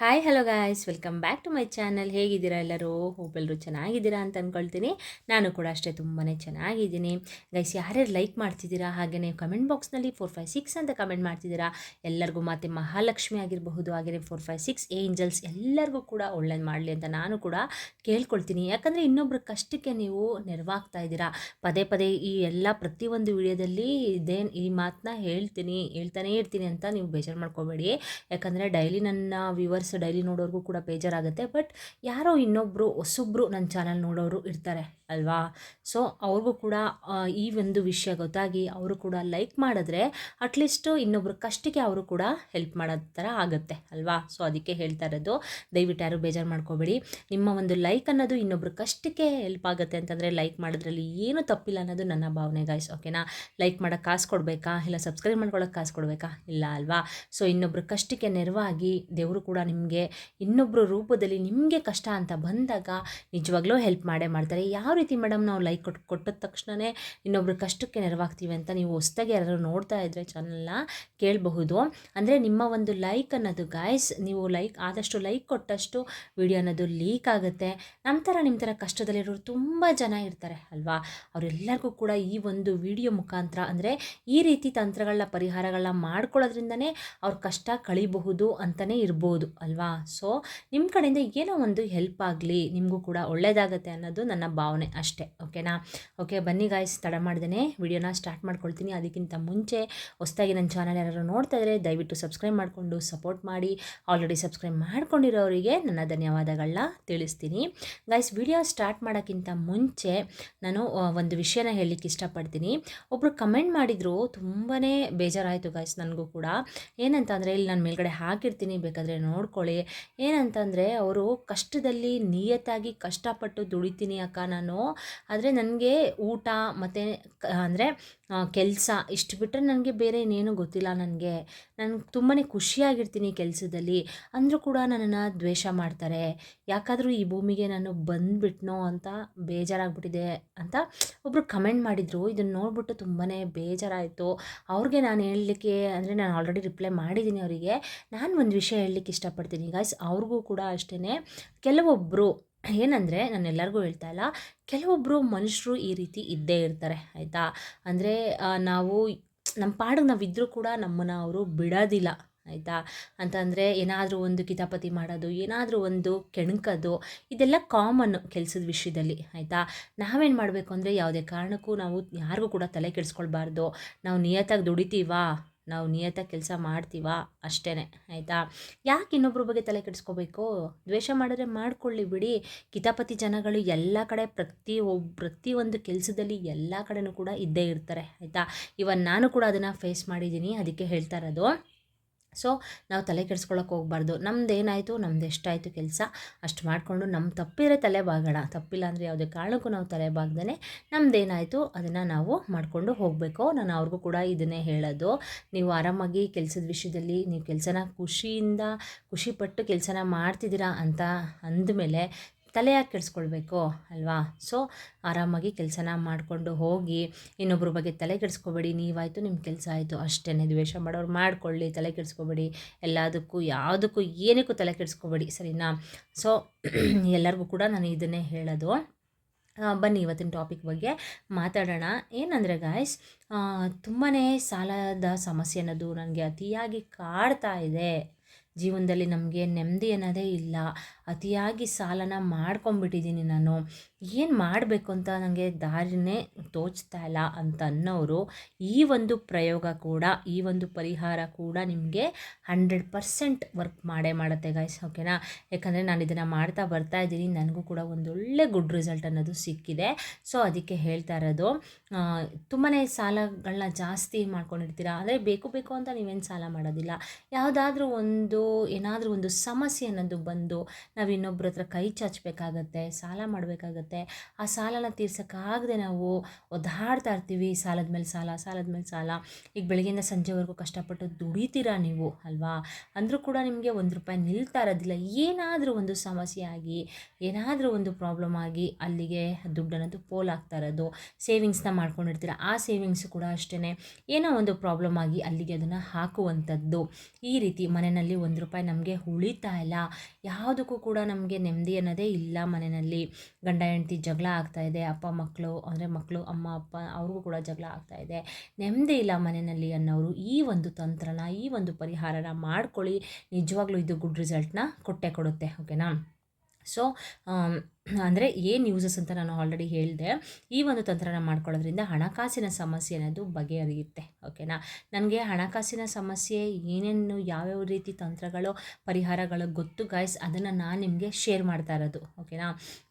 Hi hello guys, welcome back to my channel. ಹೇಗಿದ್ದೀರಾ ಎಲ್ಲರೂ? Hope ಎಲ್ಲರೂ ಚೆನ್ನಾಗಿದ್ದೀರಾ ಅಂತ ಅಂದ್ಕೊಳ್ತೀನಿ. ನಾನು ಕೂಡ ಅಷ್ಟೇ ತುಂಬಾ ಚೆನ್ನಾಗಿದ್ದೀನಿ. ಗೈಸ್, ಯಾರ್ಯಾರು ಲೈಕ್ ಮಾಡ್ತಿದ್ದೀರಾ, ಹಾಗೆಯೇ ಕಮೆಂಟ್ ಬಾಕ್ಸ್ನಲ್ಲಿ 456 ಅಂತ ಕಮೆಂಟ್ ಮಾಡ್ತಿದ್ದೀರಾ. ಎಲ್ಲರಿಗೂ ಮಾತೆ ಮಹಾಲಕ್ಷ್ಮಿ ಆಗಿರಬಹುದು, ಹಾಗೆಯೇ 456 ಏಂಜಲ್ಸ್ ಎಲ್ಲರಿಗೂ ಕೂಡ ಒಳ್ಳೇದು ಮಾಡಲಿ ಅಂತ ನಾನು ಕೂಡ ಕೇಳ್ಕೊಳ್ತೀನಿ. ಯಾಕಂದರೆ ಇನ್ನೊಬ್ಬರ ಕಷ್ಟಕ್ಕೆ ನೀವು ನೆರವಾಗ್ತಾ ಇದ್ದೀರಾ. ಪದೇ ಪದೇ ಈ ಎಲ್ಲ ಪ್ರತಿಯೊಂದು ವಿಡಿಯೋದಲ್ಲಿ ಈ ಮಾತನ್ನ ಹೇಳ್ತಾನೇ ಇರ್ತೀನಿ ಅಂತ ನೀವು ಬೇಜಾರು ಮಾಡ್ಕೋಬೇಡಿ. ಯಾಕಂದರೆ ಡೈಲಿ ನನ್ನ ವ್ಯೂವರ್ಸ್ ಡೈಲಿ ನೋಡೋರಿಗೂ ಕೂಡ ಬೇಜಾರಾಗುತ್ತೆ. ಬಟ್ ಯಾರೋ ಇನ್ನೊಬ್ಬರು ಹೊಸೊಬ್ಬರು ನನ್ನ ಚಾನಲ್ ನೋಡೋರು ಇರ್ತಾರೆ ಅಲ್ವಾ? ಸೊ ಅವ್ರಿಗೂ ಕೂಡ ಈ ಒಂದು ವಿಷಯ ಗೊತ್ತಾಗಿ ಅವರು ಕೂಡ ಲೈಕ್ ಮಾಡಿದ್ರೆ ಅಟ್ಲೀಸ್ಟು ಇನ್ನೊಬ್ರ ಕಷ್ಟಕ್ಕೆ ಅವರು ಕೂಡ ಹೆಲ್ಪ್ ಮಾಡೋ ಥರ ಆಗುತ್ತೆ ಅಲ್ವಾ? ಸೊ ಅದಕ್ಕೆ ಹೇಳ್ತಾ ಇರೋದು, ದಯವಿಟ್ಟು ಯಾರು ಬೇಜಾರು ಮಾಡ್ಕೋಬೇಡಿ. ನಿಮ್ಮ ಒಂದು ಲೈಕ್ ಅನ್ನೋದು ಇನ್ನೊಬ್ರ ಕಷ್ಟಕ್ಕೆ ಹೆಲ್ಪ್ ಆಗುತ್ತೆ ಅಂತಂದರೆ ಲೈಕ್ ಮಾಡೋದ್ರಲ್ಲಿ ಏನೂ ತಪ್ಪಿಲ್ಲ ಅನ್ನೋದು ನನ್ನ ಭಾವನೆ ಗಾಯ್ಸ್. ಓಕೆನಾ? ಲೈಕ್ ಮಾಡೋಕ್ಕೆ ಕಾಸು ಕೊಡಬೇಕಾ, ಇಲ್ಲ ಸಬ್ಸ್ಕ್ರೈಬ್ ಮಾಡ್ಕೊಳ್ಳೋಕೆ ಕಾಸು ಕೊಡಬೇಕಾ? ಇಲ್ಲ ಅಲ್ವಾ? ಸೊ ಇನ್ನೊಬ್ರ ಕಷ್ಟಕ್ಕೆ ನೆರವಾಗಿ ದೇವರು ಕೂಡ ನಿಮಗೆ ಇನ್ನೊಬ್ಬರ ರೂಪದಲ್ಲಿ ನಿಮಗೆ ಕಷ್ಟ ಅಂತ ಬಂದಾಗ ನಿಜವಾಗ್ಲೂ ಹೆಲ್ಪ್ ಮಾಡ್ತಾರೆ. ಯಾವ ರೀತಿ ಮೇಡಮ್ ನಾವು ಲೈಕ್ ಕೊಟ್ಟಿದ ತಕ್ಷಣವೇ ಇನ್ನೊಬ್ರ ಕಷ್ಟಕ್ಕೆ ನೆರವಾಗ್ತೀವಿ ಅಂತ ನೀವು ಹೊಸ್ದಾಗಿ ಯಾರು ನೋಡ್ತಾ ಇದ್ದರೆ ಚಾನಲ್ನ ಕೇಳಬಹುದು. ಅಂದರೆ ನಿಮ್ಮ ಒಂದು ಲೈಕ್ ಅನ್ನೋದು ಗಾಯ್ಸ್, ನೀವು ಆದಷ್ಟು ಲೈಕ್ ಕೊಟ್ಟಷ್ಟು ವಿಡಿಯೋ ಅನ್ನೋದು ಲೀಕ್ ಆಗುತ್ತೆ. ನಿಮ್ಮ ಥರ ಕಷ್ಟದಲ್ಲಿರೋರು ತುಂಬ ಜನ ಇರ್ತಾರೆ ಅಲ್ವಾ? ಅವರೆಲ್ಲರಿಗೂ ಕೂಡ ಈ ಒಂದು ವಿಡಿಯೋ ಮುಖಾಂತರ ಅಂದರೆ ಈ ರೀತಿ ತಂತ್ರಗಳನ್ನ ಪರಿಹಾರಗಳನ್ನ ಮಾಡ್ಕೊಳ್ಳೋದ್ರಿಂದನೇ ಅವ್ರ ಕಷ್ಟ ಕಳಿಬಹುದು ಅಂತಲೇ ಇರ್ಬೋದು ಅಲ್ವಾ? ಸೊ ನಿಮ್ಮ ಕಡೆಯಿಂದ ಏನೋ ಒಂದು ಹೆಲ್ಪ್ ಆಗಲಿ, ನಿಮಗೂ ಕೂಡ ಒಳ್ಳೆಯದಾಗತ್ತೆ ಅನ್ನೋದು ನನ್ನ ಭಾವನೆ ಅಷ್ಟೇ. ಓಕೆನಾ? ಓಕೆ, ಬನ್ನಿ ಗಾಯ್ಸ್, ತಡ ಮಾಡ್ದೇ ವಿಡಿಯೋನ ಸ್ಟಾರ್ಟ್ ಮಾಡ್ಕೊಳ್ತೀನಿ. ಅದಕ್ಕಿಂತ ಮುಂಚೆ ಹೊಸದಾಗಿ ನನ್ನ ಚಾನಲ್ ಯಾರು ನೋಡ್ತಾ ಇದ್ದರೆ ದಯವಿಟ್ಟು ಸಬ್ಸ್ಕ್ರೈಬ್ ಮಾಡಿಕೊಂಡು ಸಪೋರ್ಟ್ ಮಾಡಿ. ಆಲ್ರೆಡಿ ಸಬ್ಸ್ಕ್ರೈಬ್ ಮಾಡ್ಕೊಂಡಿರೋರಿಗೆ ನನ್ನ ಧನ್ಯವಾದಗಳನ್ನ ತಿಳಿಸ್ತೀನಿ. ಗಾಯ್ಸ್, ವಿಡಿಯೋ ಸ್ಟಾರ್ಟ್ ಮಾಡೋಕ್ಕಿಂತ ಮುಂಚೆ ನಾನು ಒಂದು ವಿಷಯನ ಹೇಳಲಿಕ್ಕೆ ಇಷ್ಟಪಡ್ತೀನಿ. ಒಬ್ಬರು ಕಮೆಂಟ್ ಮಾಡಿದರು, ತುಂಬಾ ಬೇಜಾರಾಯಿತು ಗಾಯ್ಸ್ ನನಗೂ ಕೂಡ. ಏನಂತ ಅಂದರೆ, ಇಲ್ಲಿ ನಾನು ಮೇಲ್ಗಡೆ ಹಾಕಿರ್ತೀನಿ, ಬೇಕಾದರೆ ನೋಡ್ಕೊಳ್ಳಿ. ಏನಂತಂದರೆ, ಅವರು ಕಷ್ಟದಲ್ಲಿ ನಿಯತ್ತಾಗಿ ಕಷ್ಟಪಟ್ಟು ದುಡಿತೀನಿ ಅಕ್ಕ ನಾನು, ಆದರೆ ನನಗೆ ಊಟ ಮತ್ತು ಅಂದರೆ ಕೆಲಸ ಇಷ್ಟು ಬಿಟ್ಟರೆ ನನಗೆ ಬೇರೆ ಇನ್ನೇನು ಗೊತ್ತಿಲ್ಲ. ನಾನು ತುಂಬಾ ಖುಷಿಯಾಗಿರ್ತೀನಿ ಕೆಲಸದಲ್ಲಿ, ಅಂದರೂ ಕೂಡ ನನ್ನನ್ನು ದ್ವೇಷ ಮಾಡ್ತಾರೆ. ಯಾಕಾದರೂ ಈ ಭೂಮಿಗೆ ನಾನು ಬಂದುಬಿಟ್ನೋ ಅಂತ ಬೇಜಾರಾಗ್ಬಿಟ್ಟಿದೆ ಅಂತ ಒಬ್ಬರು ಕಮೆಂಟ್ ಮಾಡಿದರು. ಇದನ್ನು ನೋಡ್ಬಿಟ್ಟು ತುಂಬಾ ಬೇಜಾರಾಯಿತು. ಅವ್ರಿಗೆ ನಾನು ಹೇಳಲಿಕ್ಕೆ ಅಂದರೆ ನಾನು ಆಲ್ರೆಡಿ ರಿಪ್ಲೈ ಮಾಡಿದ್ದೀನಿ ಅವರಿಗೆ. ನಾನು ಒಂದು ವಿಷಯ ಹೇಳಲಿಕ್ಕೆ ಇಷ್ಟಪಡ್ತೀನಿ ಗಾಯ್ಸ್, ಅವ್ರಿಗೂ ಕೂಡ ಅಷ್ಟೇ. ಕೆಲವೊಬ್ಬರು ಏನಂದರೆ, ನಾನು ಎಲ್ಲರಿಗೂ ಹೇಳ್ತಾ ಇಲ್ಲ, ಕೆಲವೊಬ್ಬರು ಮನುಷ್ಯರು ಈ ರೀತಿ ಇದ್ದೇ ಇರ್ತಾರೆ ಆಯಿತಾ? ಅಂದರೆ ನಾವು ನಮ್ಮ ಪಾಡಿಗೆ ನಾವು ಇದ್ದರೂ ಕೂಡ ನಮ್ಮನ್ನು ಅವರು ಬಿಡೋದಿಲ್ಲ ಆಯಿತಾ? ಅಂತಂದರೆ ಏನಾದರೂ ಒಂದು ಕಿತಾಪತಿ ಮಾಡೋದು, ಏನಾದರೂ ಒಂದು ಕೆಣಕೋದು, ಇದೆಲ್ಲ ಕಾಮನ್ನು ಕೆಲಸದ ವಿಷಯದಲ್ಲಿ ಆಯಿತಾ? ನಾವೇನು ಮಾಡಬೇಕು ಅಂದರೆ, ಯಾವುದೇ ಕಾರಣಕ್ಕೂ ನಾವು ಯಾರಿಗೂ ಕೂಡ ತಲೆ ಕೆಡಿಸ್ಕೊಳ್ಬಾರ್ದು. ನಾವು ನಿಯತ್ತಾಗಿ ದುಡಿತೀವಾ, ನಾವು ನಿಯತ್ತಾಗಿ ಕೆಲಸ ಮಾಡ್ತೀವಾ ಅಷ್ಟೇ ಆಯಿತಾ? ಯಾಕೆ ಇನ್ನೊಬ್ಬರ ಬಗ್ಗೆ ತಲೆ ಕೆಡಿಸ್ಕೋಬೇಕು? ದ್ವೇಷ ಮಾಡಿದ್ರೆ ಮಾಡ್ಕೊಳ್ಳಿ ಬಿಡಿ. ಕಿತಾಪತಿ ಜನಗಳು ಎಲ್ಲ ಕಡೆ ಪ್ರತಿಯೊಂದು ಕೆಲಸದಲ್ಲಿ ಎಲ್ಲ ಕಡೆನೂ ಕೂಡ ಇದ್ದೇ ಇರ್ತಾರೆ ಆಯಿತಾ? ಇವನ್ ನಾನು ಕೂಡ ಅದನ್ನು ಫೇಸ್ ಮಾಡಿದ್ದೀನಿ, ಅದಕ್ಕೆ ಹೇಳ್ತಾ ಇರೋದು. ಸೊ ನಾವು ತಲೆ ಕೆಡಿಸ್ಕೊಳ್ಳೋಕೆ ಹೋಗ್ಬಾರ್ದು. ನಮ್ಮದೇನಾಯಿತು, ನಮ್ದು ಎಷ್ಟಾಯಿತು ಕೆಲಸ ಅಷ್ಟು ಮಾಡಿಕೊಂಡು, ನಮ್ಮ ತಪ್ಪಿದ್ರೆ ತಲೆ ಬಾಗೋಣ, ತಪ್ಪಿಲ್ಲ ಅಂದರೆ ಯಾವುದೇ ಕಾರಣಕ್ಕೂ ನಾವು ತಲೆ ಬಾಗ್ದೇ ನಮ್ಮದೇನಾಯಿತು ಅದನ್ನು ನಾವು ಮಾಡಿಕೊಂಡು ಹೋಗಬೇಕು. ನಾನು ಅವ್ರಿಗೂ ಕೂಡ ಇದನ್ನೇ ಹೇಳೋದು. ನೀವು ಆರಾಮಾಗಿ ಕೆಲಸದ ವಿಷಯದಲ್ಲಿ ನೀವು ಕೆಲಸನ ಖುಷಿಪಟ್ಟು ಕೆಲಸನ ಮಾಡ್ತಿದ್ದೀರಾ ಅಂತ ಅಂದಮೇಲೆ ತಲೆ ಯಾಕೆ ಕೆಡಿಸ್ಕೊಳ್ಬೇಕು ಅಲ್ವಾ? ಸೊ ಆರಾಮಾಗಿ ಕೆಲಸನ ಮಾಡಿಕೊಂಡು ಹೋಗಿ, ಇನ್ನೊಬ್ಬರ ಬಗ್ಗೆ ತಲೆ ಕೆಡಿಸ್ಕೋಬೇಡಿ. ನೀವಾಯಿತು, ನಿಮ್ಮ ಕೆಲಸ ಆಯಿತು ಅಷ್ಟೇ. ದ್ವೇಷ ಮಾಡೋರು ಮಾಡ್ಕೊಳ್ಳಿ, ತಲೆ ಕೆಡಿಸ್ಕೋಬೇಡಿ. ಯಾವುದಕ್ಕೂ ಏನಕ್ಕೂ ತಲೆ ಕೆಡಿಸ್ಕೋಬೇಡಿ, ಸರಿನಾ? ಸೊ ಎಲ್ಲರಿಗೂ ಕೂಡ ನಾನು ಇದನ್ನೇ ಹೇಳೋದು. ಬನ್ನಿ ಇವತ್ತಿನ ಟಾಪಿಕ್ ಬಗ್ಗೆ ಮಾತಾಡೋಣ. ಏನಂದರೆ ಗಾಯ್ಸ್, ತುಂಬಾ ಸಾಲದ ಸಮಸ್ಯೆ ಅನ್ನೋದು ನನಗೆ ಅತಿಯಾಗಿ ಕಾಡ್ತಾ ಇದೆ. ಜೀವನದಲ್ಲಿ ನಮಗೆ ನೆಮ್ಮದಿ ಅನ್ನೋದೇ ಇಲ್ಲ. ಅತಿಯಾಗಿ ಸಾಲನ ಮಾಡ್ಕೊಂಬಿಟ್ಟಿದ್ದೀನಿ ನಾನು. ಏನು ಮಾಡಬೇಕು ಅಂತ ನನಗೆ ದಾರಿನೇ ತೋಚ್ತಾ ಇಲ್ಲ ಅಂತ ಅನ್ನೋರು, ಈ ಒಂದು ಪ್ರಯೋಗ ಕೂಡ, ಈ ಒಂದು ಪರಿಹಾರ ಕೂಡ ನಿಮಗೆ 100% ವರ್ಕ್ ಮಾಡುತ್ತೆ ಗಾಯ್ಸ್. ಓಕೆನಾ? ಯಾಕಂದರೆ ನಾನು ಇದನ್ನು ಮಾಡ್ತಾ ಬರ್ತಾ ಇದ್ದೀನಿ, ನನಗೂ ಕೂಡ ಒಂದೊಳ್ಳೆ ಗುಡ್ ರಿಸಲ್ಟ್ ಅನ್ನೋದು ಸಿಕ್ಕಿದೆ. ಸೊ ಅದಕ್ಕೆ ಹೇಳ್ತಾ ಇರೋದು. ತುಂಬಾ ಸಾಲಗಳನ್ನ ಜಾಸ್ತಿ ಮಾಡ್ಕೊಂಡಿರ್ತೀರಾ. ಅಂದರೆ ಬೇಕು ಅಂತ ನೀವೇನು ಸಾಲ ಮಾಡೋದಿಲ್ಲ. ಯಾವುದಾದ್ರೂ ಏನಾದರೂ ಒಂದು ಸಮಸ್ಯೆ ಅನ್ನೋದು ಬಂದು ನಾವು ಇನ್ನೊಬ್ಬರ ಹತ್ರ ಕೈ ಚಾಚಬೇಕಾಗತ್ತೆ, ಸಾಲ ಮಾಡಬೇಕಾಗತ್ತೆ. ಇರುತ್ತೆ. ಆ ಸಾಲನ ತೀರ್ಸೋಕ್ಕಾಗದೆ ನಾವು ಒದ್ದಾಡ್ತಾ ಇರ್ತೀವಿ, ಸಾಲದ ಮೇಲೆ ಸಾಲ, ಸಾಲದ ಮೇಲೆ ಸಾಲ. ಈಗ ಬೆಳಗ್ಗೆಯಿಂದ ಸಂಜೆವರೆಗೂ ಕಷ್ಟಪಟ್ಟು ದುಡಿತೀರಾ ನೀವು ಅಲ್ವಾ, ಅಂದರೂ ಕೂಡ ನಿಮಗೆ ₹1 ನಿಲ್ತಾ ಇರೋದಿಲ್ಲ. ಏನಾದರೂ ಒಂದು ಸಮಸ್ಯೆ ಆಗಿ, ಏನಾದರೂ ಒಂದು ಪ್ರಾಬ್ಲಮ್ ಆಗಿ ಅಲ್ಲಿಗೆ ದುಡ್ಡನ್ನೋದು ಪೋಲಾಗ್ತಾ ಇರೋದು. ಸೇವಿಂಗ್ಸ್ನ ಮಾಡ್ಕೊಂಡಿರ್ತೀರ, ಆ ಸೇವಿಂಗ್ಸು ಕೂಡ ಅಷ್ಟೇ ಏನೋ ಒಂದು ಪ್ರಾಬ್ಲಮ್ ಆಗಿ ಅಲ್ಲಿಗೆ ಅದನ್ನು ಹಾಕುವಂಥದ್ದು. ಈ ರೀತಿ ಮನೆಯಲ್ಲಿ ₹1 ನಮಗೆ ಉಳಿತಾ ಇಲ್ಲ, ಯಾವುದಕ್ಕೂ ಕೂಡ ನಮಗೆ ನೆಮ್ಮದಿ ಅನ್ನೋದೇ ಇಲ್ಲ. ಮನೆಯಲ್ಲಿ ಗಂಡ ಹೆಂಡತಿ ಜಗಳ ಆಗ್ತಾಯಿದೆ, ಅಪ್ಪ ಮಕ್ಕಳು ಅಂದರೆ ಮಕ್ಕಳು ಅಮ್ಮ ಅಪ್ಪ ಅವ್ರಿಗೂ ಕೂಡ ಜಗಳ ಆಗ್ತಾಯಿದೆ, ನೆಮ್ಮದಿ ಇಲ್ಲ ಮನೆಯಲ್ಲಿ ಅನ್ನೋರು ಈ ಒಂದು ತಂತ್ರನ, ಈ ಒಂದು ಪರಿಹಾರನ ಮಾಡ್ಕೊಳ್ಳಿ. ನಿಜವಾಗ್ಲೂ ಇದು ಗುಡ್ ರಿಸಲ್ಟ್ನ ಕೊಟ್ಟೇ ಕೊಡುತ್ತೆ. ಓಕೆನಾ. ಸೊ ಅಂದರೆ ಏನು ಯೂಸಸ್ ಅಂತ ನಾನು ಆಲ್ರೆಡಿ ಹೇಳಿದೆ. ಈ ಒಂದು ತಂತ್ರನ ಮಾಡ್ಕೊಳ್ಳೋದ್ರಿಂದ ಹಣಕಾಸಿನ ಸಮಸ್ಯೆ ಅನ್ನೋದು ಬಗೆಹರಿಯುತ್ತೆ. ಓಕೆನಾ. ನನಗೆ ಹಣಕಾಸಿನ ಸಮಸ್ಯೆ ಏನೇನು ಯಾವ್ಯಾವ ರೀತಿ ತಂತ್ರಗಳು ಪರಿಹಾರಗಳು ಗೊತ್ತು ಗಾಯ್ಸ್, ಅದನ್ನು ನಾನು ನಿಮಗೆ ಶೇರ್ ಮಾಡ್ತಾ ಇರೋದು. ಓಕೆನಾ.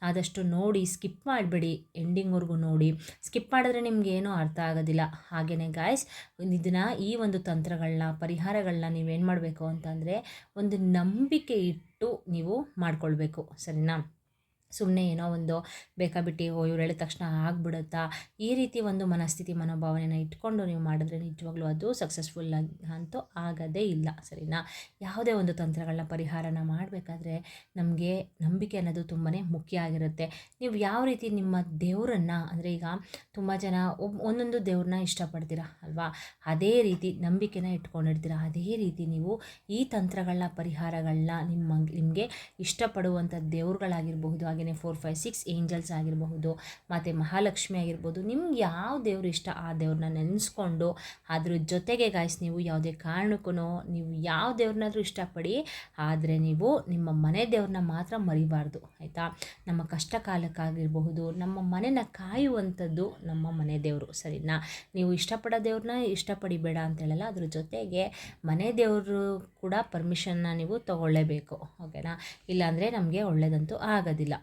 ಆದಷ್ಟು ನೋಡಿ, ಸ್ಕಿಪ್ ಮಾಡಿಬಿಡಿ, ಎಂಡಿಂಗ್ವರೆಗೂ ನೋಡಿ. ಸ್ಕಿಪ್ ಮಾಡಿದ್ರೆ ನಿಮ್ಗೆ ಏನೂ ಅರ್ಥ ಆಗೋದಿಲ್ಲ. ಹಾಗೆಯೇ ಗಾಯ್ಸ್, ಇದನ್ನು ಈ ಒಂದು ತಂತ್ರಗಳನ್ನ ಪರಿಹಾರಗಳನ್ನ ನೀವೇನು ಮಾಡಬೇಕು ಅಂತಂದರೆ ಒಂದು ನಂಬಿಕೆ ಇಟ್ಟು ನೀವು ಮಾಡ್ಕೊಳ್ಬೇಕು. ಸರಿನಾ. ಸುಮ್ಮನೆ ಏನೋ ಒಂದು ಬೇಕಾಬಿಟ್ಟು ಇವ್ರು ಹೇಳಿದ ತಕ್ಷಣ ಆಗ್ಬಿಡುತ್ತಾ, ಈ ರೀತಿ ಒಂದು ಮನಸ್ಥಿತಿ ಮನೋಭಾವನೆನ ಇಟ್ಕೊಂಡು ನೀವು ಮಾಡಿದ್ರೆ ನಿಜವಾಗ್ಲೂ ಅದು ಸಕ್ಸಸ್ಫುಲ್ ಅಂತೂ ಆಗೋದೇ ಇಲ್ಲ. ಸರಿನಾ. ಯಾವುದೇ ಒಂದು ತಂತ್ರಗಳನ್ನ ಪರಿಹಾರನ ಮಾಡಬೇಕಾದ್ರೆ ನಮಗೆ ನಂಬಿಕೆ ಅನ್ನೋದು ತುಂಬಾ ಮುಖ್ಯ ಆಗಿರುತ್ತೆ. ನೀವು ಯಾವ ರೀತಿ ನಿಮ್ಮ ದೇವರನ್ನು ಅಂದರೆ ಈಗ ತುಂಬ ಜನ ಒಂದೊಂದು ದೇವ್ರನ್ನ ಇಷ್ಟಪಡ್ತೀರಾ ಅಲ್ವಾ, ಅದೇ ರೀತಿ ನಂಬಿಕೆನ ಇಟ್ಕೊಂಡಿರ್ತೀರ. ಅದೇ ರೀತಿ ನೀವು ಈ ತಂತ್ರಗಳನ್ನ ಪರಿಹಾರಗಳನ್ನ ನಿಮಗೆ ಇಷ್ಟಪಡುವಂಥ ದೇವ್ರುಗಳಾಗಿರಬಹುದು, ಹಾಗೆಯೇ 4, 5, 6 ಏಂಜಲ್ಸ್ ಆಗಿರಬಹುದು, ಮತ್ತು ಮಹಾಲಕ್ಷ್ಮಿ ಆಗಿರ್ಬೋದು. ನಿಮ್ಗೆ ಯಾವ ದೇವ್ರು ಇಷ್ಟ ಆ ದೇವ್ರನ್ನ ನೆನೆಸ್ಕೊಂಡು ಅದ್ರ ಜೊತೆಗೆ ಗಾಯ್ಸ್ ನೀವು ಯಾವುದೇ ಕಾರಣಕ್ಕೂ ನೀವು ಯಾವ ದೇವ್ರನ್ನಾದರೂ ಇಷ್ಟಪಡಿ, ಆದರೆ ನೀವು ನಿಮ್ಮ ಮನೆ ದೇವ್ರನ್ನ ಮಾತ್ರ ಮರಿಬಾರ್ದು. ಆಯಿತಾ. ನಮ್ಮ ಕಷ್ಟ ಕಾಲಕ್ಕಾಗಿರಬಹುದು ನಮ್ಮ ಮನೆನ ಕಾಯುವಂಥದ್ದು ನಮ್ಮ ಮನೆ ದೇವರು. ಸರಿನಾ. ನೀವು ಇಷ್ಟಪಡೋ ದೇವ್ರನ್ನ ಇಷ್ಟಪಡಿಬೇಡ ಅಂತ ಹೇಳಲ್ಲ, ಅದ್ರ ಜೊತೆಗೆ ಮನೆ ದೇವರು ಕೂಡ ಪರ್ಮಿಷನ್ನ ನೀವು ತೊಗೊಳ್ಳೇಬೇಕು. ಓಕೆನಾ. ಇಲ್ಲಾಂದರೆ ನಮಗೆ ಒಳ್ಳೆಯದಂತೂ ಆಗೋದಿಲ್ಲ.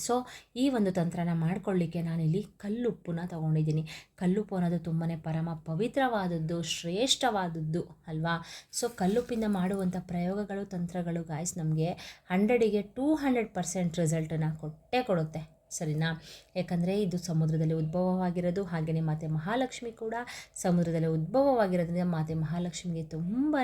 ಸೊ ಈ ಒಂದು ತಂತ್ರನ ಮಾಡ್ಕೊಳ್ಳಿಕ್ಕೆ ನಾನಿಲ್ಲಿ ಕಲ್ಲುಪ್ಪನ್ನ ತೊಗೊಂಡಿದ್ದೀನಿ. ಕಲ್ಲುಪ್ಪು ಅನ್ನೋದು ತುಂಬಾ ಪರಮ ಪವಿತ್ರವಾದದ್ದು, ಶ್ರೇಷ್ಠವಾದದ್ದು ಅಲ್ವಾ. ಸೊ ಕಲ್ಲುಪ್ಪಿಂದ ಮಾಡುವಂಥ ಪ್ರಯೋಗಗಳು ತಂತ್ರಗಳು ಗಾಯ್ಸ್ ನಮಗೆ 100ಗೆ 200% ರಿಸಲ್ಟನ್ನು ಕೊಟ್ಟೇ ಕೊಡುತ್ತೆ. ಸರಿನಾ. ಯಾಕಂದರೆ ಇದು ಸಮುದ್ರದಲ್ಲಿ ಉದ್ಭವವಾಗಿರೋದು, ಹಾಗೆಯೇ ಮಾತೆ ಮಹಾಲಕ್ಷ್ಮಿ ಕೂಡ ಸಮುದ್ರದಲ್ಲಿ ಉದ್ಭವವಾಗಿರೋದ್ರಿಂದ ಮಾತೆ ಮಹಾಲಕ್ಷ್ಮಿಗೆ ತುಂಬಾ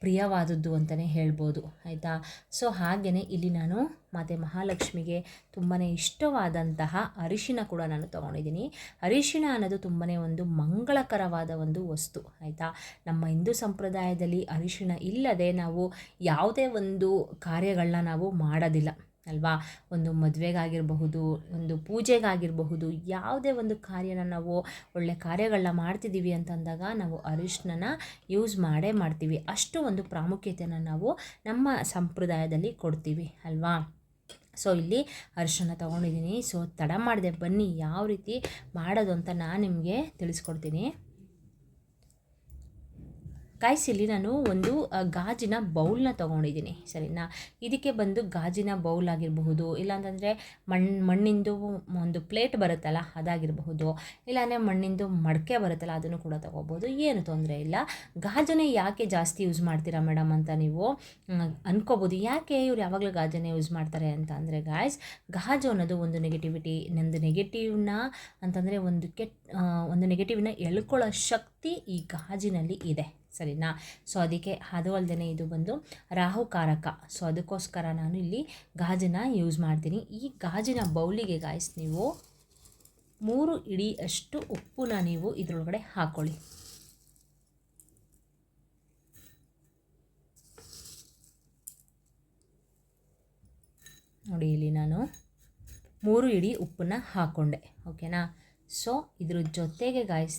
ಪ್ರಿಯವಾದದ್ದು ಅಂತಲೇ ಹೇಳ್ಬೋದು. ಆಯಿತಾ. ಸೊ ಹಾಗೆಯೇ ಇಲ್ಲಿ ನಾನು ಮಾತೆ ಮಹಾಲಕ್ಷ್ಮಿಗೆ ತುಂಬಾ ಇಷ್ಟವಾದಂತಹ ಅರಿಶಿನ ಕೂಡ ನಾನು ತೊಗೊಂಡಿದ್ದೀನಿ. ಅರಿಶಿನ ಅನ್ನೋದು ತುಂಬಾ ಒಂದು ಮಂಗಳಕರವಾದ ಒಂದು ವಸ್ತು. ಆಯಿತಾ. ನಮ್ಮ ಹಿಂದೂ ಸಂಪ್ರದಾಯದಲ್ಲಿ ಅರಿಶಿನ ಇಲ್ಲದೆ ನಾವು ಯಾವುದೇ ಒಂದು ಕಾರ್ಯಗಳನ್ನ ನಾವು ಮಾಡೋದಿಲ್ಲ ಅಲ್ವಾ. ಒಂದು ಮದುವೆಗಾಗಿರಬಹುದು, ಒಂದು ಪೂಜೆಗಾಗಿರಬಹುದು, ಯಾವುದೇ ಒಂದು ಕಾರ್ಯನ ನಾವು ಒಳ್ಳೆ ಕಾರ್ಯಗಳನ್ನ ಮಾಡ್ತಿದ್ದೀವಿ ಅಂತಂದಾಗ ನಾವು ಅರಿಶಿನ ಯೂಸ್ ಮಾಡ್ತೀವಿ. ಅಷ್ಟು ಒಂದು ಪ್ರಾಮುಖ್ಯತೆಯನ್ನು ನಾವು ನಮ್ಮ ಸಂಪ್ರದಾಯದಲ್ಲಿ ಕೊಡ್ತೀವಿ ಅಲ್ವಾ. ಸೊ ಇಲ್ಲಿ ಅರಿಶಿನ ತೊಗೊಂಡಿದ್ದೀನಿ. ಸೊ ತಡ ಮಾಡಿದೆ, ಬನ್ನಿ ಯಾವ ರೀತಿ ಮಾಡೋದು ಅಂತ ನಾನು ನಿಮಗೆ ತಿಳಿಸ್ಕೊಡ್ತೀನಿ. ಗಾಯ್ಸ್ ಇಲ್ಲಿ ನಾನು ಒಂದು ಗಾಜಿನ ಬೌಲ್ನ ತೊಗೊಂಡಿದ್ದೀನಿ. ಸರಿನಾ. ಇದಕ್ಕೆ ಬಂದು ಗಾಜಿನ ಬೌಲ್ ಆಗಿರಬಹುದು, ಇಲ್ಲಾಂತಂದರೆ ಮಣ್ಣಿಂದು ಒಂದು ಪ್ಲೇಟ್ ಬರುತ್ತಲ್ಲ ಅದಾಗಿರಬಹುದು, ಇಲ್ಲಾಂದರೆ ಮಣ್ಣಿಂದು ಮಡಕೆ ಬರುತ್ತಲ್ಲ ಅದನ್ನು ಕೂಡ ತೊಗೋಬೋದು, ಏನು ತೊಂದರೆ ಇಲ್ಲ. ಗಾಜನ್ನೇ ಯಾಕೆ ಜಾಸ್ತಿ ಯೂಸ್ ಮಾಡ್ತೀರಾ ಮೇಡಮ್ ಅಂತ ನೀವು ಅನ್ಕೋಬೋದು. ಯಾಕೆ ಇವ್ರು ಯಾವಾಗಲೂ ಗಾಜನ್ನೇ ಯೂಸ್ ಮಾಡ್ತಾರೆ ಅಂತ ಅಂದರೆ ಗಾಯ್ಸ್, ಗಾಜು ಅನ್ನೋದು ಒಂದು ನೆಗೆಟಿವ್ನ ಅಂತಂದರೆ ಒಂದು ನೆಗೆಟಿವ್ನ ಎಳ್ಕೊಳ್ಳೋ ಶಕ್ತಿ ಈ ಗಾಜಿನಲ್ಲಿ ಇದೆ. ಸರಿನಾ. ಸೊ ಅದಕ್ಕೆ ಅದು ಅಲ್ಲದೆ ಇದು ಬಂದು ರಾಹುಕಾರಕ. ಸೊ ಅದಕ್ಕೋಸ್ಕರ ನಾನು ಇಲ್ಲಿ ಗಾಜನ್ನು ಯೂಸ್ ಮಾಡ್ತೀನಿ. ಈ ಗಾಜಿನ ಬೌಲಿಗೆ ಗಾಯ್ಸ್ ನೀವು 3 ಇಡಿಯಷ್ಟು ಉಪ್ಪನ್ನ ನೀವು ಇದರೊಳಗಡೆ ಹಾಕ್ಕೊಳ್ಳಿ. ನೋಡಿ ಇಲ್ಲಿ ನಾನು 3 ಇಡಿ ಉಪ್ಪನ್ನ ಹಾಕ್ಕೊಂಡೆ. ಓಕೆನಾ. ಸೊ ಇದ್ರ ಜೊತೆಗೆ ಗಾಯ್ಸ್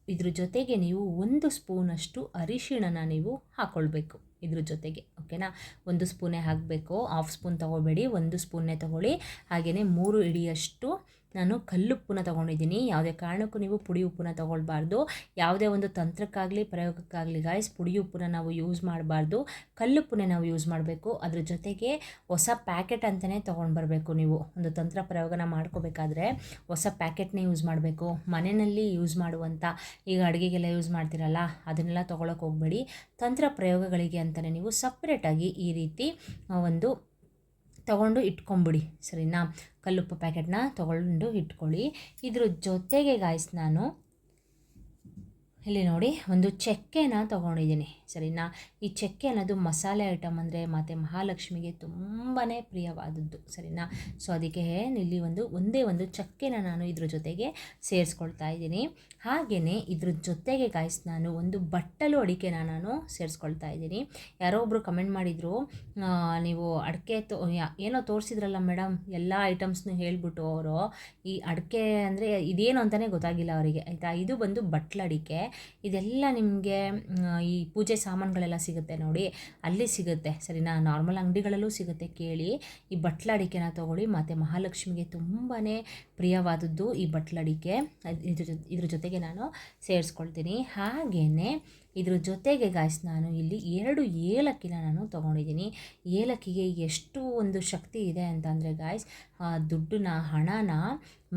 ಇದ್ರ ಜೊತೆಗೆ ನೀವು 1 ಸ್ಪೂನಷ್ಟು ಅರಿಶಿಣನ ನೀವು ಹಾಕ್ಕೊಳ್ಬೇಕು ಇದ್ರ ಜೊತೆಗೆ. ಓಕೆನಾ. 1 ಸ್ಪೂನೇ ಹಾಕಬೇಕು, 1/2 ಸ್ಪೂನ್ ತೊಗೋಬೇಡಿ, 1 ಸ್ಪೂನ್ನೇ ತೊಗೊಳ್ಳಿ. ಹಾಗೆಯೇ 3 ಇಡಿಯಷ್ಟು ನಾನು ಕಲ್ಲುಪ್ಪನ್ನ ತೊಗೊಂಡಿದ್ದೀನಿ. ಯಾವುದೇ ಕಾರಣಕ್ಕೂ ನೀವು ಪುಡಿ ಉಪ್ಪನ್ನ ತೊಗೊಳ್ಬಾರ್ದು. ಯಾವುದೇ ಒಂದು ತಂತ್ರಕ್ಕಾಗಲಿ ಪ್ರಯೋಗಕ್ಕಾಗಲಿ ಗಾಯ್ಸ್ ಪುಡಿ ಉಪ್ಪನ್ನ ನಾವು ಯೂಸ್ ಮಾಡಬಾರ್ದು, ಕಲ್ಲುಪ್ಪನ್ನೇ ನಾವು ಯೂಸ್ ಮಾಡಬೇಕು. ಅದ್ರ ಜೊತೆಗೆ ಹೊಸ ಪ್ಯಾಕೆಟ್ ಅಂತಲೇ ತೊಗೊಂಡು ಬರಬೇಕು. ನೀವು ಒಂದು ತಂತ್ರ ಪ್ರಯೋಗನ ಮಾಡ್ಕೋಬೇಕಾದ್ರೆ ಹೊಸ ಪ್ಯಾಕೆಟ್ನೇ ಯೂಸ್ ಮಾಡಬೇಕು. ಮನೆಯಲ್ಲಿ ಯೂಸ್ ಮಾಡುವಂಥ ಈಗ ಅಡುಗೆಗೆಲ್ಲ ಯೂಸ್ ಮಾಡ್ತೀರಲ್ಲ ಅದನ್ನೆಲ್ಲ ತೊಗೊಳಕ್ಕೆ ಹೋಗಬೇಡಿ. ತಂತ್ರ ಪ್ರಯೋಗಗಳಿಗೆ ಅಂತಲೇ ನೀವು ಸಪ್ರೇಟಾಗಿ ಈ ರೀತಿ ಒಂದು ತೊಗೊಂಡು ಇಟ್ಕೊಂಬಿಡಿ ಸರಿನಾ. ಕಲ್ಲುಪ್ಪು ಪ್ಯಾಕೆಟ್ನ ತೊಗೊಂಡು ಇಟ್ಕೊಳ್ಳಿ. ಇದ್ರ ಜೊತೆಗೆ ಗಾಯ್ಸ್ ನಾನು ಇಲ್ಲಿ ನೋಡಿ ಒಂದು ಚಕ್ಕೆನ ತೊಗೊಂಡಿದ್ದೀನಿ ಸರಿನಾ. ಈ ಚಕ್ಕೆ ಅನ್ನೋದು ಮಸಾಲೆ ಐಟಮ್ ಅಂದರೆ ಮತ್ತು ಮಹಾಲಕ್ಷ್ಮಿಗೆ ತುಂಬಾ ಪ್ರಿಯವಾದದ್ದು ಸರಿನಾ. ಸೊ ಅದಕ್ಕೆ ಇಲ್ಲಿ ಒಂದೇ ಒಂದು ಚಕ್ಕೆನ ನಾನು ಇದ್ರ ಜೊತೆಗೆ ಸೇರಿಸ್ಕೊಳ್ತಾ ಇದ್ದೀನಿ. ಹಾಗೆಯೇ ಇದ್ರ ಜೊತೆಗೆ ಗಾಯ್ಸ್ ನಾನು ಒಂದು ಬಟ್ಟಲು ಅಡಿಕೆನ ನಾನು ಸೇರಿಸ್ಕೊಳ್ತಾ ಇದ್ದೀನಿ. ಯಾರೋ ಒಬ್ಬರು ಕಮೆಂಟ್ ಮಾಡಿದರು, ನೀವು ಅಡಿಕೆ ಏನೋ ತೋರಿಸಿದ್ರಲ್ಲ ಮೇಡಮ್ ಎಲ್ಲ ಐಟಮ್ಸ್ನು ಹೇಳಿಬಿಟ್ಟು ಅವರು ಈ ಅಡಿಕೆ ಅಂದರೆ ಇದೇನು ಅಂತಲೇ ಗೊತ್ತಾಗಿಲ್ಲ ಅವರಿಗೆ ಆಯಿತಾ. ಇದು ಬಂದು ಬಟ್ಲಡಿಕೆ. ಇದೆಲ್ಲ ನಿಮಗೆ ಈ ಪೂಜೆ ಸಾಮಾನುಗಳೆಲ್ಲ ಸಿಗುತ್ತೆ ನೋಡಿ, ಅಲ್ಲಿ ಸಿಗುತ್ತೆ ಸರಿನಾ. ನಾರ್ಮಲ್ ಅಂಗಡಿಗಳಲ್ಲೂ ಸಿಗುತ್ತೆ, ಕೇಳಿ. ಈ ಬಟ್ಲಡಿಕೆನ ತೊಗೊಳ್ಳಿ. ಮತ್ತು ಮಹಾಲಕ್ಷ್ಮಿಗೆ ತುಂಬಾ ಪ್ರಿಯವಾದದ್ದು ಈ ಬಟ್ಲಡಿಕೆ. ಇದ್ರ ಜೊತೆಗೆ ನಾನು ಸೇರಿಸ್ಕೊಳ್ತೀನಿ. ಹಾಗೆಯೇ ಇದ್ರ ಜೊತೆಗೆ ಗಾಯ್ಸ್ ನಾನು ಇಲ್ಲಿ 2 ಏಲಕ್ಕಿನ ನಾನು ತೊಗೊಂಡಿದ್ದೀನಿ. ಏಲಕ್ಕಿಗೆ ಎಷ್ಟು ಒಂದು ಶಕ್ತಿ ಇದೆ ಅಂತಂದರೆ ಗಾಯ್ಸ್, ದುಡ್ಡನ್ನ ಹಣನ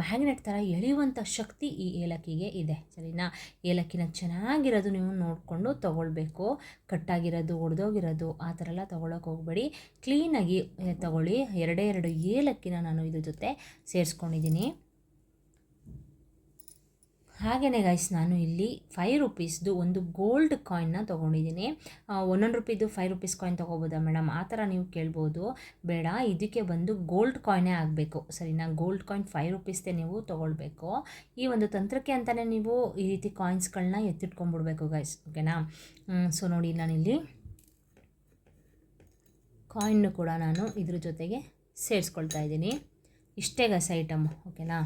ಮ್ಯಾಗ್ನೆಟ್ ಥರ ಎಳೆಯುವಂಥ ಶಕ್ತಿ ಈ ಏಲಕ್ಕಿಗೆ ಇದೆ ಸರಿನಾ. ಏಲಕ್ಕಿನ ಚೆನ್ನಾಗಿರೋದು ನೀವು ನೋಡಿಕೊಂಡು ತೊಗೊಳ್ಬೇಕು. ಕಟ್ಟಾಗಿರೋದು ಒಡೆದೋಗಿರೋದು ಆ ಥರ ಎಲ್ಲ ತೊಗೊಳಕ್ಕೆ ಹೋಗಬೇಡಿ, ಕ್ಲೀನಾಗಿ ತೊಗೊಳ್ಳಿ. 2 ಏಲಕ್ಕಿನ ನಾನು ಇದ್ರ ಜೊತೆ ಸೇರಿಸ್ಕೊಂಡಿದ್ದೀನಿ. ಹಾಗೆಯೇ ಗೈಸ್ ನಾನು ಇಲ್ಲಿ 5 ರುಪೀಸ್ದು ಒಂದು ಗೋಲ್ಡ್ ಕಾಯಿನ್ನ ತೊಗೊಂಡಿದ್ದೀನಿ. 1 ರೂಪಾಯಿದು 5 ರುಪೀಸ್ ಕಾಯಿನ್ ತೊಗೋಬೋದಾ ಮೇಡಮ್ ಆ ಥರ ನೀವು ಕೇಳ್ಬೋದು. ಬೇಡ, ಇದಕ್ಕೆ ಬಂದು ಗೋಲ್ಡ್ ಕಾಯಿನೇ ಆಗಬೇಕು ಸರಿನಾ. ಗೋಲ್ಡ್ ಕಾಯಿನ್ 5 ರುಪೀಸ್ದೇ ನೀವು ತೊಗೊಳ್ಬೇಕು. ಈ ಒಂದು ತಂತ್ರಕ್ಕೆ ಅಂತಲೇ ನೀವು ಈ ರೀತಿ ಕಾಯಿನ್ಸ್ಗಳನ್ನ ಎತ್ತಿಟ್ಕೊಂಡ್ಬಿಡ್ಬೇಕು ಗೈಸ್, ಓಕೆನಾ. ಸೊ ನೋಡಿ, ನಾನಿಲ್ಲಿ ಕಾಯಿನ್ನು ಕೂಡ ನಾನು ಇದ್ರ ಜೊತೆಗೆ ಸೇರಿಸ್ಕೊಳ್ತಾ ಇದ್ದೀನಿ. ಇಷ್ಟೇ ಗೈಸ್ ಐಟಮ್, ಓಕೆನಾ.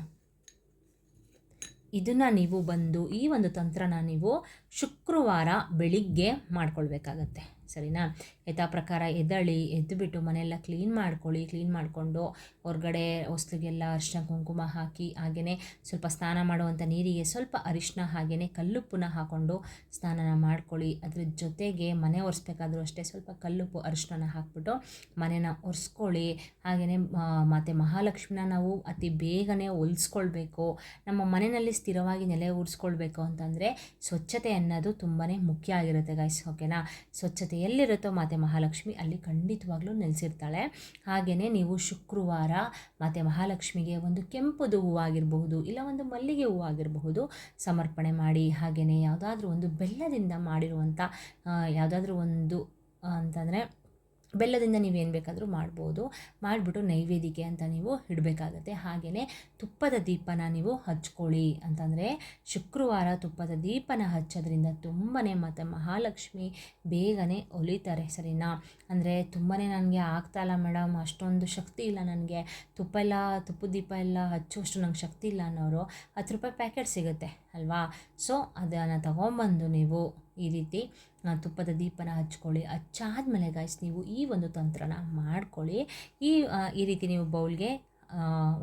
ಇದನ್ನು ನೀವು ಬಂದು ಈ ಒಂದು ತಂತ್ರನ ನೀವು ಶುಕ್ರವಾರ ಬೆಳಿಗ್ಗೆ ಮಾಡ್ಕೊಳ್ಬೇಕಾಗತ್ತೆ ಸರಿನಾ. ಯಥಾ ಪ್ರಕಾರ ಎದ್ದುಬಿಟ್ಟು ಮನೆಯೆಲ್ಲ ಕ್ಲೀನ್ ಮಾಡ್ಕೊಳ್ಳಿ. ಕ್ಲೀನ್ ಮಾಡಿಕೊಂಡು ಹೊರಗಡೆ ಹೊಸ್ಲಿಗೆಲ್ಲ ಅರಿಶಿನ ಕುಂಕುಮ ಹಾಕಿ, ಹಾಗೆಯೇ ಸ್ವಲ್ಪ ಸ್ನಾನ ಮಾಡುವಂಥ ನೀರಿಗೆ ಸ್ವಲ್ಪ ಅರಿಶಿನ ಹಾಗೆಯೇ ಕಲ್ಲುಪ್ಪನ್ನ ಹಾಕ್ಕೊಂಡು ಸ್ನಾನ ಮಾಡ್ಕೊಳ್ಳಿ. ಅದ್ರ ಜೊತೆಗೆ ಮನೆ ಒರೆಸ್ಬೇಕಾದ್ರೂ ಅಷ್ಟೇ ಸ್ವಲ್ಪ ಕಲ್ಲುಪ್ಪು ಅರಿಶಿನ ಹಾಕ್ಬಿಟ್ಟು ಮನೆನ ಒರೆಸ್ಕೊಳ್ಳಿ. ಹಾಗೆಯೇ ಮತ್ತು ಮಹಾಲಕ್ಷ್ಮಿನ ನಾವು ಅತಿ ಬೇಗನೆ ಹೊಲಿಸ್ಕೊಳ್ಬೇಕು. ನಮ್ಮ ಮನೆಯಲ್ಲಿ ಸ್ಥಿರವಾಗಿ ನೆಲೆ ಉರಿಸ್ಕೊಳ್ಬೇಕು ಅಂತಂದರೆ ಸ್ವಚ್ಛತೆ ಅನ್ನೋದು ತುಂಬಾ ಮುಖ್ಯ ಆಗಿರುತ್ತೆ ಗೈಸ್, ಓಕೆನಾ. ಸ್ವಚ್ಛತೆ ಎಲ್ಲಿರುತ್ತೋ ಮತ್ತು ಮಹಾಲಕ್ಷ್ಮಿ ಅಲ್ಲಿ ಖಂಡಿತವಾಗ್ಲೂ ನೆಲೆಸಿರ್ತಾಳೆ. ಹಾಗೆಯೇ ನೀವು ಶುಕ್ರವಾರ ಮತ್ತು ಮಹಾಲಕ್ಷ್ಮಿಗೆ ಒಂದು ಕೆಂಪುದು ಹೂವಾಗಿರಬಹುದು, ಇಲ್ಲ ಒಂದು ಮಲ್ಲಿಗೆ ಹೂವಾಗಿರಬಹುದು ಸಮರ್ಪಣೆ ಮಾಡಿ. ಹಾಗೆಯೇ ಯಾವುದಾದ್ರೂ ಒಂದು ಬೆಲ್ಲದಿಂದ ಮಾಡಿರುವಂಥ ಯಾವುದಾದ್ರೂ ಒಂದು ಅಂತಂದರೆ ಬೆಲ್ಲದಿಂದ ನೀವೇನು ಬೇಕಾದರೂ ಮಾಡ್ಬೋದು. ಮಾಡಿಬಿಟ್ಟು ನೈವೇದ್ಯಕ್ಕೆ ಅಂತ ನೀವು ಇಡಬೇಕಾಗತ್ತೆ. ಹಾಗೆಯೇ ತುಪ್ಪದ ದೀಪನ ನೀವು ಹಚ್ಕೊಳ್ಳಿ. ಅಂತಂದರೆ ಶುಕ್ರವಾರ ತುಪ್ಪದ ದೀಪನ ಹಚ್ಚೋದ್ರಿಂದ ತುಂಬಾ ಮತ್ತು ಮಹಾಲಕ್ಷ್ಮಿ ಬೇಗನೆ ಒಲಿತಾರೆ ಸರಿನಾ. ಅಂದರೆ ತುಂಬಾ ನನಗೆ ಆಗ್ತಾಯಿಲ್ಲ ಮೇಡಮ್, ಅಷ್ಟೊಂದು ಶಕ್ತಿ ಇಲ್ಲ ನನಗೆ, ತುಪ್ಪದ ದೀಪ ಎಲ್ಲ ಹಚ್ಚುವಷ್ಟು ನಂಗೆ ಶಕ್ತಿ ಇಲ್ಲ ಅನ್ನೋರು 10 ರೂಪಾಯಿ ಪ್ಯಾಕೆಟ್ ಸಿಗುತ್ತೆ ಅಲ್ವಾ. ಸೊ ಅದನ್ನು ತಗೊಂಬಂದು ನೀವು ಈ ರೀತಿ ತುಪ್ಪದ ದೀಪನ ಹಚ್ಕೊಳ್ಳಿ. ಹಚ್ಚಾದ್ಮೇಲೆ ಗಾಯ್ಸ್ ನೀವು ಈ ಒಂದು ತಂತ್ರನ ಮಾಡ್ಕೊಳ್ಳಿ. ಈ ರೀತಿ ನೀವು ಬೌಲ್ಗೆ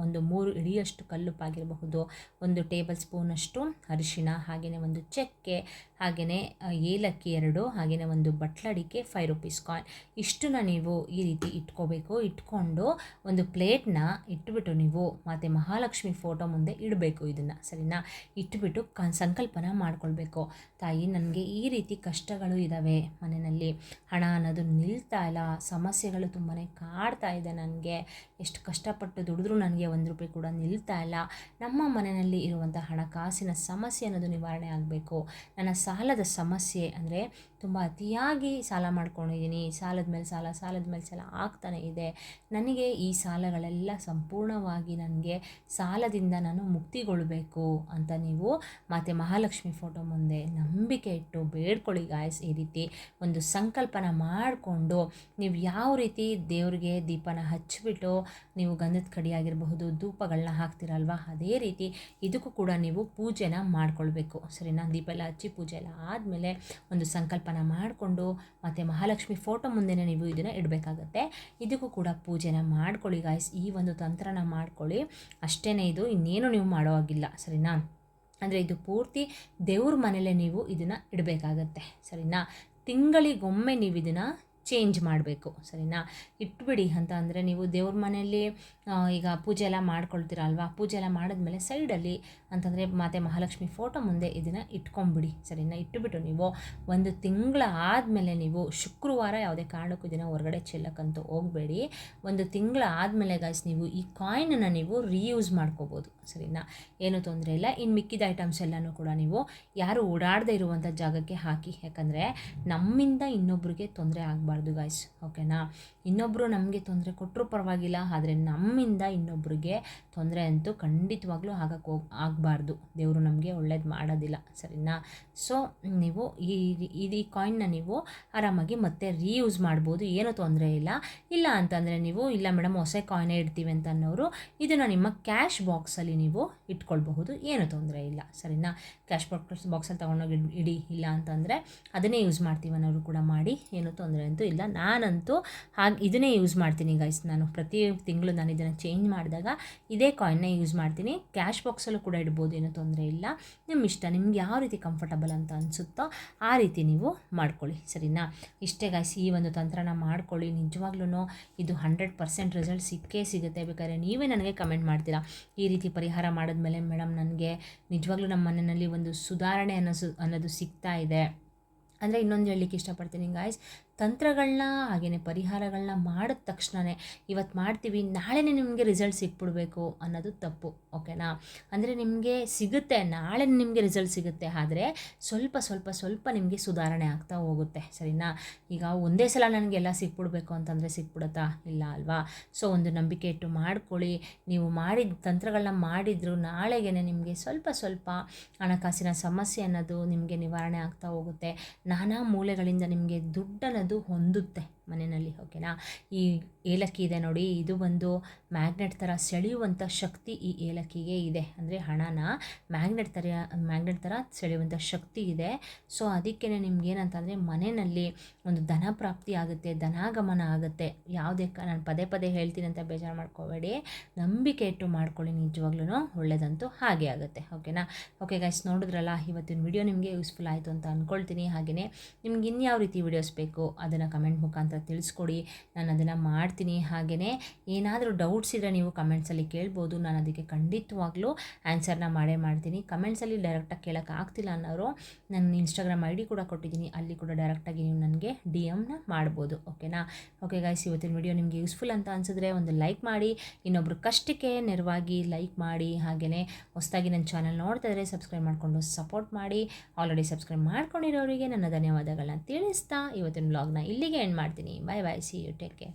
ಒಂದು 3 ಇಡಿಯಷ್ಟು ಕಲ್ಲುಪ್ಪಾಗಿರಬಹುದು, 1 ಟೇಬಲ್ ಸ್ಪೂನಷ್ಟು ಅರಿಶಿಣ, ಹಾಗೆಯೇ ಒಂದು ಚಕ್ಕೆ, ಹಾಗೆಯೇ ಏಲಕ್ಕಿ 2, ಹಾಗೆಯೇ ಒಂದು ಬಟ್ಲಡಿಕೆ 5 ರುಪೀಸ್ ಕಾಯಿನ್. ಇಷ್ಟನ್ನ ನೀವು ಈ ರೀತಿ ಇಟ್ಕೋಬೇಕು. ಇಟ್ಕೊಂಡು ಒಂದು ಪ್ಲೇಟ್ನ ಇಟ್ಬಿಟ್ಟು ನೀವು ಮತ್ತು ಮಹಾಲಕ್ಷ್ಮಿ ಫೋಟೋ ಮುಂದೆ ಇಡಬೇಕು. ಇದನ್ನು ಸರಿನಾ ಇಟ್ಬಿಟ್ಟು ಸಂಕಲ್ಪನ ಮಾಡ್ಕೊಳ್ಬೇಕು. ತಾಯಿ, ನನಗೆ ಈ ರೀತಿ ಕಷ್ಟಗಳು ಇದ್ದಾವೆ ಮನೆಯಲ್ಲಿ, ಹಣ ಅನ್ನೋದು ನಿಲ್ತಾ ಇಲ್ಲ, ಸಮಸ್ಯೆಗಳು ತುಂಬಾ ಕಾಡ್ತಾ ಇದೆ ನನಗೆ, ಎಷ್ಟು ಕಷ್ಟಪಟ್ಟು ದುಡಿದ್ರೂ ನನಗೆ 1 ರೂಪಾಯಿ ಕೂಡ ನಿಲ್ತಾ ಇಲ್ಲ. ನಮ್ಮ ಮನೆಯಲ್ಲಿ ಇರುವಂಥ ಹಣಕಾಸಿನ ಸಮಸ್ಯೆ ಅನ್ನೋದು ನಿವಾರಣೆ ಆಗಬೇಕು. ನನ್ನ ಸಾಲದ ಸಮಸ್ಯೆ ಅಂದರೆ ತುಂಬ ಅತಿಯಾಗಿ ಸಾಲ ಮಾಡ್ಕೊಂಡಿದ್ದೀನಿ, ಸಾಲದ ಮೇಲೆ ಸಾಲ ಆಗ್ತಾನೆ ಇದೆ. ನನಗೆ ಈ ಸಾಲಗಳೆಲ್ಲ ಸಂಪೂರ್ಣವಾಗಿ ನನಗೆ ಸಾಲದಿಂದ ನಾನು ಮುಕ್ತಿಗೊಳ್ಳಬೇಕು ಅಂತ ನೀವು ಮತ್ತು ಮಹಾಲಕ್ಷ್ಮಿ ಫೋಟೋ ಮುಂದೆ ನಂಬಿಕೆ ಇಟ್ಟು ಬೇಡ್ಕೊಳ್ಳಿ ಗಾಯ್ಸ್. ಈ ರೀತಿ ಒಂದು ಸಂಕಲ್ಪನ ಮಾಡಿಕೊಂಡು ನೀವು ಯಾವ ರೀತಿ ದೇವರಿಗೆ ದೀಪನ ಹಚ್ಚಿಬಿಟ್ಟು ನೀವು ಗಂಧದ ಕಡಿ ಆಗಿರಬಹುದು ಧೂಪಗಳನ್ನ ಹಾಕ್ತಿರಲ್ವ, ಅದೇ ರೀತಿ ಇದಕ್ಕೂ ಕೂಡ ನೀವು ಪೂಜೆನ ಮಾಡ್ಕೊಳ್ಬೇಕು ಸರಿನಾ. ದೀಪ ಎಲ್ಲ ಹಚ್ಚಿ ಪೂಜೆ ಎಲ್ಲ ಆದಮೇಲೆ ಒಂದು ಸಂಕಲ್ಪನ ಮಾಡಿಕೊಂಡು ಮತ್ತು ಮಹಾಲಕ್ಷ್ಮಿ ಫೋಟೋ ಮುಂದೆನೇ ನೀವು ಇದನ್ನು ಇಡಬೇಕಾಗತ್ತೆ. ಇದಕ್ಕೂ ಕೂಡ ಪೂಜೆನ ಮಾಡ್ಕೊಳ್ಳಿ ಗಾಯ್ಸ್. ಈ ಒಂದು ತಂತ್ರನ ಮಾಡ್ಕೊಳ್ಳಿ ಅಷ್ಟೇ, ಇದು ಇನ್ನೇನು ನೀವು ಮಾಡೋ ಹಾಗಿಲ್ಲ ಸರಿನಾ. ಅಂದರೆ ಇದು ಪೂರ್ತಿ ದೇವ್ರ ಮನೇಲೇ ನೀವು ಇದನ್ನು ಇಡಬೇಕಾಗತ್ತೆ ಸರಿನಾ. ತಿಂಗಳಿಗೊಮ್ಮೆ ನೀವು ಇದನ್ನು ಚೇಂಜ್ ಮಾಡಬೇಕು ಸರಿನಾ. ಇಟ್ಬಿಡಿ ಅಂತ ಅಂದರೆ ನೀವು ದೇವ್ರ ಮನೆಯಲ್ಲಿ ಈಗ ಪೂಜೆ ಎಲ್ಲ ಮಾಡ್ಕೊಳ್ತೀರ ಅಲ್ವಾ, ಪೂಜೆ ಎಲ್ಲ ಮಾಡಿದ್ಮೇಲೆ ಸೈಡಲ್ಲಿ ಅಂತಂದರೆ ಮಾತೆ ಮಹಾಲಕ್ಷ್ಮಿ ಫೋಟೋ ಮುಂದೆ ಇದನ್ನು ಇಟ್ಕೊಂಬಿಡಿ ಸರಿನಾ. ಇಟ್ಟುಬಿಟ್ಟು ನೀವು 1 ತಿಂಗಳ ಆದಮೇಲೆ ನೀವು ಶುಕ್ರವಾರ ಯಾವುದೇ ಕಾರಣಕ್ಕೂ ಇದನ್ನು ಹೊರಗಡೆ ಚೆಲ್ಲಕ್ಕಂತೂ ಹೋಗಬೇಡಿ. 1 ತಿಂಗಳ ಆದಮೇಲೆ ಗೈಸ್ ನೀವು ಈ ಕಾಯಿನನ್ನು ನೀವು ರೀಯೂಸ್ ಮಾಡ್ಕೋಬೋದು ಸರಿನಾ, ಏನೂ ತೊಂದರೆ ಇಲ್ಲ. ಇನ್ನು ಮಿಕ್ಕಿದ ಐಟಮ್ಸ್ ಎಲ್ಲನೂ ಕೂಡ ನೀವು ಯಾರು ಓಡಾಡದೇ ಇರುವಂಥ ಜಾಗಕ್ಕೆ ಹಾಕಿ, ಯಾಕಂದರೆ ನಮ್ಮಿಂದ ಇನ್ನೊಬ್ರಿಗೆ ತೊಂದರೆ ಆಗಬಾರ್ದು ಗೈಸ್, ಓಕೆನಾ. ಇನ್ನೊಬ್ಬರು ನಮಗೆ ತೊಂದರೆ ಕೊಟ್ಟರೂ ಪರವಾಗಿಲ್ಲ, ಆದರೆ ನಮ್ಮಿಂದ ಇನ್ನೊಬ್ರಿಗೆ ತೊಂದರೆ ಅಂತೂ ಖಂಡಿತವಾಗ್ಲೂ ಆಗಬಾರ್ದು. ದೇವರು ನಮಗೆ ಒಳ್ಳೇದು ಮಾಡೋದಿಲ್ಲ ಸರಿನಾ. ಸೊ ನೀವು ಈ ಕಾಯಿನ್ನ ನೀವು ಆರಾಮಾಗಿ ಮತ್ತೆ ರೀಯೂಸ್ ಮಾಡ್ಬೋದು, ಏನೂ ತೊಂದರೆ ಇಲ್ಲ. ಇಲ್ಲ ಅಂತಂದರೆ ನೀವು ಇಲ್ಲ ಮೇಡಮ್ ಹೊಸ ಕಾಯಿನೇ ಇಡ್ತೀವಿ ಅಂತ ಅನ್ನೋರು ಇದನ್ನು ನಿಮ್ಮ ಕ್ಯಾಶ್ ಬಾಕ್ಸಲ್ಲಿ ನೀವು ಇಟ್ಕೊಳ್ಬಹುದು, ಏನೂ ತೊಂದರೆ ಇಲ್ಲ ಸರಿನಾ. ಕ್ಯಾಶ್ ಬಾಕ್ಸಲ್ಲಿ ತೊಗೊಂಡೋಗಿ ಇಡಿ, ಇಲ್ಲ ಅಂತಂದರೆ ಅದನ್ನೇ ಯೂಸ್ ಮಾಡ್ತೀವಿ ಅನ್ನೋರು ಕೂಡ ಮಾಡಿ, ಏನೂ ತೊಂದರೆ ಅಂತೂ ಇಲ್ಲ. ನಾನಂತೂ ಇದನ್ನೇ ಯೂಸ್ ಮಾಡ್ತೀನಿ ಗೈಸ್. ನಾನು ಪ್ರತಿ ತಿಂಗಳು ನಾನು ಇದನ್ನು ಚೇಂಜ್ ಮಾಡಿದಾಗ ಇದೇ ಕಾಯಿನ್ನೇ ಯೂಸ್ ಮಾಡ್ತೀನಿ. ಕ್ಯಾಶ್ ಬಾಕ್ಸಲ್ಲೂ ಕೂಡ ಇಡ್ಬೋದು, ಏನೂ ತೊಂದರೆ ಇಲ್ಲ. ನಿಮ್ಮ ಇಷ್ಟ, ನಿಮ್ಗೆ ಯಾವ ರೀತಿ ಕಂಫರ್ಟಬಲ್ ಅಂತ ಅನಿಸುತ್ತೋ ಆ ರೀತಿ ನೀವು ಮಾಡ್ಕೊಳ್ಳಿ ಸರಿನಾ. ಇಷ್ಟೇ ಗೈಸ್, ಈ ಒಂದು ತಂತ್ರನ ಮಾಡ್ಕೊಳ್ಳಿ. ನಿಜವಾಗ್ಲೂ ಇದು 100% ರಿಸಲ್ಟ್ ಸಿಕ್ಕೇ ಸಿಗುತ್ತೆ. ಬೇಕಾದ್ರೆ ನೀವೇ ನನಗೆ ಕಮೆಂಟ್ ಮಾಡ್ತೀರಾ, ಈ ರೀತಿ ಪರಿಹಾರ ಮಾಡಿದ್ಮೇಲೆ ಮೇಡಮ್ ನನಗೆ ನಿಜವಾಗ್ಲೂ ನಮ್ಮ ಮನೆಯಲ್ಲಿ ಒಂದು ಸುಧಾರಣೆ ಅನ್ನೋದು ಸಿಗ್ತಾ ಇದೆ. ಅಂದರೆ ಇನ್ನೊಂದು ಹೇಳಲಿಕ್ಕೆ ಇಷ್ಟಪಡ್ತೀನಿ ಗಾಯ್ಸ್, ತಂತ್ರಗಳನ್ನ ಹಾಗೆಯೇ ಪರಿಹಾರಗಳನ್ನ ಮಾಡಿದ ತಕ್ಷಣವೇ ಇವತ್ತು ಮಾಡ್ತೀವಿ ನಾಳೆನೇ ನಿಮಗೆ ರಿಸಲ್ಟ್ ಸಿಕ್ಬಿಡ್ಬೇಕು ಅನ್ನೋದು ತಪ್ಪು, ಓಕೆನಾ. ಅಂದರೆ ನಿಮಗೆ ಸಿಗುತ್ತೆ, ನಾಳೆ ನಿಮಗೆ ರಿಸಲ್ಟ್ ಸಿಗುತ್ತೆ, ಆದರೆ ಸ್ವಲ್ಪ ನಿಮಗೆ ಸುಧಾರಣೆ ಆಗ್ತಾ ಹೋಗುತ್ತೆ ಸರಿನಾ. ಈಗ ಒಂದೇ ಸಲ ನನಗೆಲ್ಲ ಸಿಕ್ಬಿಡ್ಬೇಕು ಅಂತಂದರೆ ಸಿಕ್ಬಿಡುತ್ತಾ? ಇಲ್ಲ ಅಲ್ವಾ. ಸೊ ಒಂದು ನಂಬಿಕೆ ಇಟ್ಟು ಮಾಡ್ಕೊಳ್ಳಿ. ನೀವು ಮಾಡಿದ ತಂತ್ರಗಳನ್ನ ಮಾಡಿದ್ರು ನಾಳೆಗೆ ನಿಮಗೆ ಸ್ವಲ್ಪ ಹಣಕಾಸಿನ ಸಮಸ್ಯೆ ಅನ್ನೋದು ನಿಮಗೆ ನಿವಾರಣೆ ಆಗ್ತಾ ಹೋಗುತ್ತೆ. ನಾನಾ ಮೂಲೆಗಳಿಂದ ನಿಮಗೆ ದುಡ್ಡನ್ನು ಹೊಂದುತ್ತೆ ಮನೆಯಲ್ಲಿ, ಓಕೆನಾ. ಈ ಏಲಕ್ಕಿ ಇದೆ ನೋಡಿ, ಇದು ಒಂದು ಮ್ಯಾಗ್ನೆಟ್ ಥರ ಸೆಳೆಯುವಂಥ ಶಕ್ತಿ ಈ ಏಲಕ್ಕಿಗೆ ಇದೆ. ಅಂದರೆ ಹಣನ ಮ್ಯಾಗ್ನೆಟ್ ಥರ ಸೆಳೆಯುವಂಥ ಶಕ್ತಿ ಇದೆ. ಸೊ ಅದಕ್ಕೇ ನಿಮ್ಗೆ ಏನಂತಂದರೆ ಮನೆಯಲ್ಲಿ ಒಂದು ಧನ ಪ್ರಾಪ್ತಿ ಆಗುತ್ತೆ, ಧನಾಗಮನ ಆಗುತ್ತೆ. ಯಾವುದೇ ನಾನು ಪದೇ ಹೇಳ್ತೀನಿ ಅಂತ ಬೇಜಾರು ಮಾಡ್ಕೋಬೇಡಿ, ನಂಬಿಕೆ ಇಟ್ಟು ಮಾಡ್ಕೊಳ್ಳಿ, ನಿಜವಾಗ್ಲೂ ಒಳ್ಳೆಯದಂತೂ ಹಾಗೆ ಆಗುತ್ತೆ, ಓಕೆನಾ. ಓಕೆ ಗೈಸ್, ನೋಡಿದ್ರಲ್ಲ, ಇವತ್ತಿನ ವಿಡಿಯೋ ನಿಮಗೆ ಯೂಸ್ಫುಲ್ ಆಯಿತು ಅಂತ ಅಂದ್ಕೊಳ್ತೀನಿ. ಹಾಗೆಯೇ ನಿಮ್ಗೆ ಇನ್ಯಾವ ರೀತಿ ವಿಡಿಯೋಸ್ ಬೇಕು ಅದನ್ನು ಕಮೆಂಟ್ ಮುಖಾಂತರ ತಿಳಿಸ್ಕೊಡಿ, ನಾನು ಅದನ್ನು ಮಾಡ್ತೀನಿ. ಹಾಗೆಯೇ ಏನಾದರೂ ಡೌಟ್ಸ್ ಇದ್ದರೆ ನೀವು ಕಮೆಂಟ್ಸಲ್ಲಿ ಕೇಳ್ಬೋದು, ನಾನು ಅದಕ್ಕೆ ಖಂಡಿತವಾಗ್ಲೂ ಆನ್ಸರ್ನ ಮಾಡ್ತೀನಿ. ಕಮೆಂಟ್ಸಲ್ಲಿ ಡೈರೆಕ್ಟಾಗಿ ಕೇಳೋಕ್ಕೆ ಆಗ್ತಿಲ್ಲ ಅನ್ನೋರು ನನ್ನ ಇನ್ಸ್ಟಾಗ್ರಾಮ್ ID ಕೂಡ ಕೊಟ್ಟಿದ್ದೀನಿ, ಅಲ್ಲಿ ಕೂಡ ಡೈರೆಕ್ಟಾಗಿ ನೀವು ನನಗೆ DMನ ಮಾಡ್ಬೋದು, ಓಕೆನಾ. ಓಕೆ ಗೈಸ್, ಇವತ್ತಿನ ವಿಡಿಯೋ ನಿಮಗೆ ಯೂಸ್ಫುಲ್ ಅಂತ ಅನಿಸಿದ್ರೆ ಒಂದು ಲೈಕ್ ಮಾಡಿ, ಇನ್ನೊಬ್ರು ಕಷ್ಟಕ್ಕೆ ನೆರವಾಗಿ ಲೈಕ್ ಮಾಡಿ. ಹಾಗೆಯೇ ಹೊಸದಾಗಿ ನನ್ನ ಚಾನಲ್ ನೋಡ್ತಾ ಇದ್ದರೆ ಸಬ್ಸ್ಕ್ರೈಬ್ ಮಾಡಿಕೊಂಡು ಸಪೋರ್ಟ್ ಮಾಡಿ. ಆಲ್ರೆಡಿ ಸಬ್ಸ್ಕ್ರೈಬ್ ಮಾಡ್ಕೊಂಡಿರೋರಿಗೆ ನನ್ನ ಧನ್ಯವಾದಗಳನ್ನ ತಿಳಿಸ್ತಾ ಇವತ್ತಿನ ವ್ಲಾಗ್ನ ಇಲ್ಲಿಗೆ ಎಂಡ್ ಮಾಡ್ತೀನಿ. ಬಾಯ್, ಸಿ ಯು, ಟೇಕ್ ಕೇರ್.